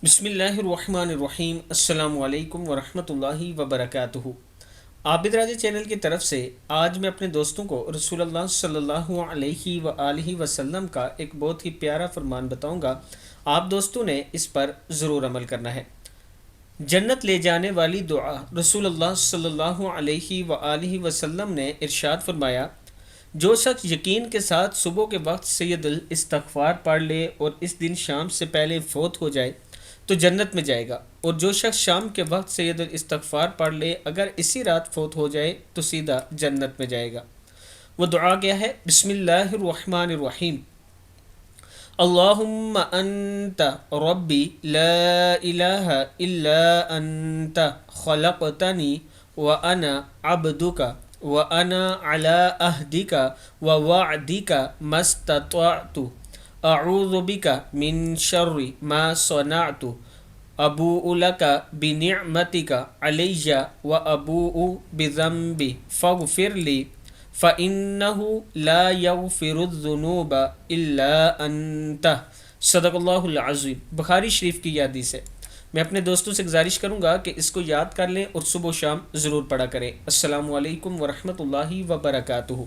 بسم اللہ الرحمن الرحیم۔ السلام علیکم ورحمۃ اللہ وبرکاتہ۔ عابد راجہ چینل کی طرف سے آج میں اپنے دوستوں کو رسول اللہ صلی اللہ علیہ وآلہ وسلم کا ایک بہت ہی پیارا فرمان بتاؤں گا۔ آپ دوستوں نے اس پر ضرور عمل کرنا ہے۔ جنت لے جانے والی دعا۔ رسول اللہ صلی اللہ علیہ وآلہ وسلم نے ارشاد فرمایا، جو شخص یقین کے ساتھ صبح کے وقت سید الاستغفار پڑھ لے اور اس دن شام سے پہلے فوت ہو جائے تو جنت میں جائے گا، اور جو شخص شام کے وقت سید الاستغفار پڑھ لے اگر اسی رات فوت ہو جائے تو سیدھا جنت میں جائے گا۔ وہ دعا کیا ہے؟ بسم اللہ الرحمن الرحیم۔ اللہم انت ربی لا الہ الا انت خلقتنی وانا عبدک وانا علی عہدک ووعدک ما استطعت اعوذ بک من شر ما صنعت ابوء لک بنعمتک علی وابوء بذنبی فاغفر لی فإنه لا يغفر الذنوب الا انت۔ صدق اللہ العظیم۔ بخاری شریف کی یہ حدیث ہے۔ میں اپنے دوستوں سے گزارش کروں گا کہ اس کو یاد کر لیں اور صبح و شام ضرور پڑھا کریں۔ السلام علیکم ورحمۃ اللہ وبرکاتہ۔